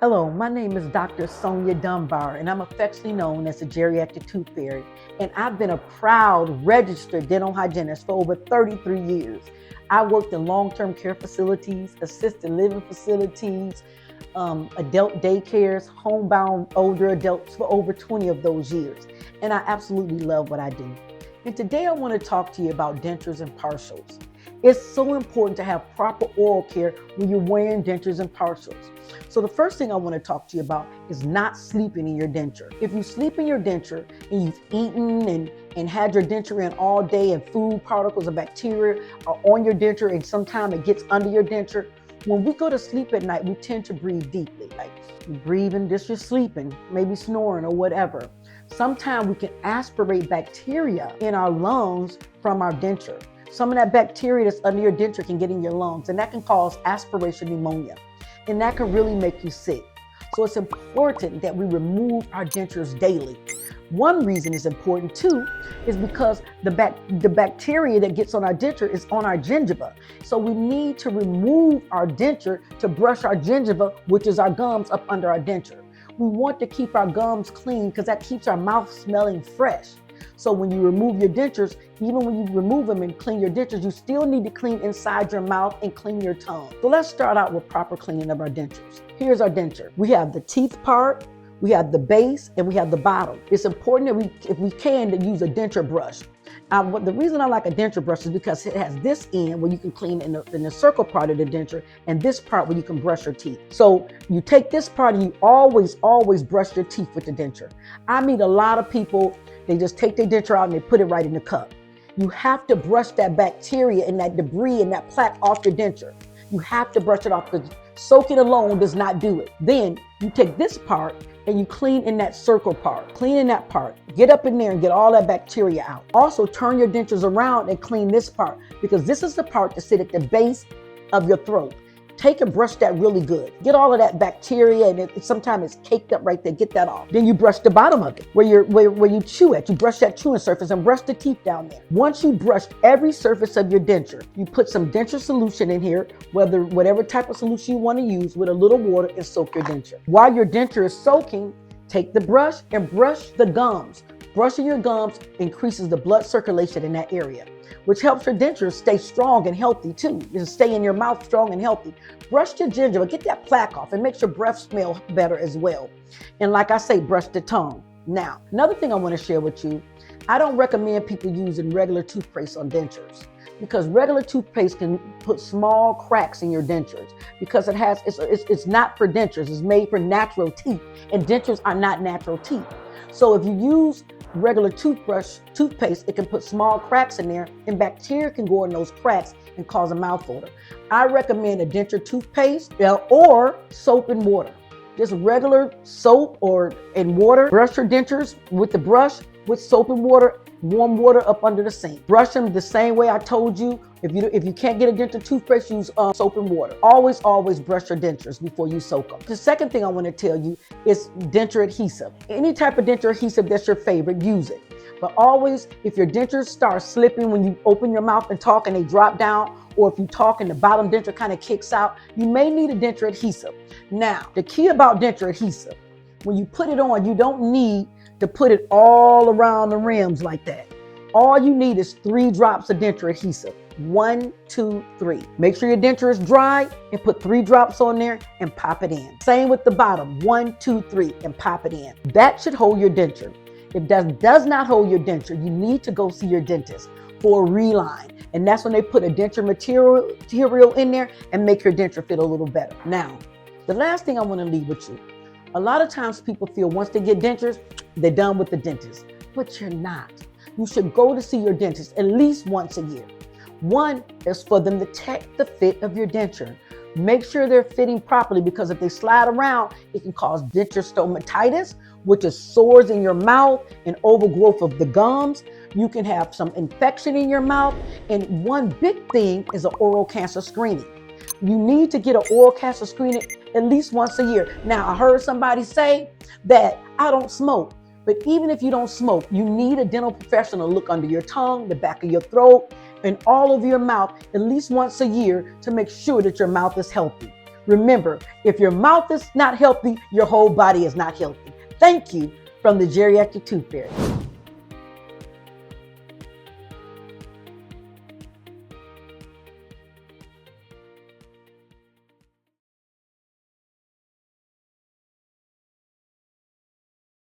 Hello, my name is Dr. Sonya Dunbar, and I'm affectionately known as the Geriatric Toothfairy. And I've been a proud registered dental hygienist for over 33 years. I worked in long-term care facilities, assisted living facilities, adult daycares, homebound older adults for over 20 of those years. And I absolutely love what I do. And today I want to talk to you about dentures and partials. It's so important to have proper oral care when you're wearing dentures and partials. So the first thing I want to talk to you about is not sleeping in your denture. If you sleep in your denture and you've eaten and had your denture in all day and food particles or bacteria are on your denture and sometimes it gets under your denture, when we go to sleep at night, we tend to breathe deeply. Like you're breathing, just you're sleeping, maybe snoring or whatever. Sometimes we can aspirate bacteria in our lungs from our denture. Some of that bacteria that's under your denture can get in your lungs, and that can cause aspiration pneumonia, and that can really make you sick. So it's important that we remove our dentures daily. One reason it's important too is because the bacteria that gets on our denture is on our gingiva. So we need to remove our denture to brush our gingiva, which is our gums up under our denture. We want to keep our gums clean because that keeps our mouth smelling fresh. So when you remove your dentures, even when you remove them and clean your dentures, you still need to clean inside your mouth and clean your tongue. So let's start out with proper cleaning of our dentures. Here's our denture. We have the teeth part, we have the base, and we have the bottom. It's important that if we can, to use a denture brush. The reason I like a denture brush is because it has this end where you can clean in the circle part of the denture and this part where you can brush your teeth. So you take this part and you always brush your teeth with the denture. I meet a lot of people, they just take their denture out and they put it right in the cup. You have to brush that bacteria and that debris and that plaque off your denture. You have to brush it off because soaking alone does not do it. Then you take this part and you clean in that circle part. Clean in that part. Get up in there and get all that bacteria out. Also turn your dentures around and clean this part because this is the part that sits at the base of your throat. Take and brush that really good. Get all of that bacteria and sometimes it's caked up right there. Get that off. Then you brush the bottom of it where you chew at. You brush that chewing surface and brush the teeth down there. Once you brushed every surface of your denture, you put some denture solution in here, whatever type of solution you want to use, with a little water, and soak your denture. While your denture is soaking, take the brush and brush the gums. Brushing your gums increases the blood circulation in that area, which helps your dentures stay strong and healthy too. And stay in your mouth strong and healthy. Brush your gingiva, get that plaque off, and makes your breath smell better as well. And like I say, brush the tongue. Now, another thing I want to share with you, I don't recommend people using regular toothpaste on dentures because regular toothpaste can put small cracks in your dentures because it's not for dentures, it's made for natural teeth, and dentures are not natural teeth. So if you use regular toothpaste, it can put small cracks in there and bacteria can go in those cracks and cause a mouth odor. I recommend a denture toothpaste or soap and water. Just regular soap and water. Brush your dentures with the brush with soap and water, warm water up under the sink. Brush them the same way I told you. If you can't get a denture toothpaste, use soap and water. Always brush your dentures before you soak them. The second thing I want to tell you is denture adhesive. Any type of denture adhesive that's your favorite, use it. But always, if your dentures start slipping when you open your mouth and talk and they drop down, or if you talk and the bottom denture kind of kicks out, you may need a denture adhesive. Now, the key about denture adhesive, when you put it on, you don't need to put it all around the rims like that. All you need is 3 drops of denture adhesive. 1, 2, 3. Make sure your denture is dry and put 3 drops on there and pop it in. Same with the bottom. 1, 2, 3 and pop it in. That should hold your denture. If that does not hold your denture, you need to go see your dentist for a reline. And that's when they put a denture material in there and make your denture fit a little better. Now, the last thing I want to leave with you. A lot of times people feel once they get dentures, they're done with the dentist, but you're not. You should go to see your dentist at least once a year. One is for them to check the fit of your denture. Make sure they're fitting properly because if they slide around, it can cause denture stomatitis, which is sores in your mouth and overgrowth of the gums. You can have some infection in your mouth. And one big thing is an oral cancer screening. You need to get an oral cancer screening at least once a year. Now, I heard somebody say that I don't smoke. But even if you don't smoke, you need a dental professional to look under your tongue, the back of your throat, and all of your mouth at least once a year to make sure that your mouth is healthy. Remember, if your mouth is not healthy, your whole body is not healthy. Thank you from the Geriatric Tooth Fairy.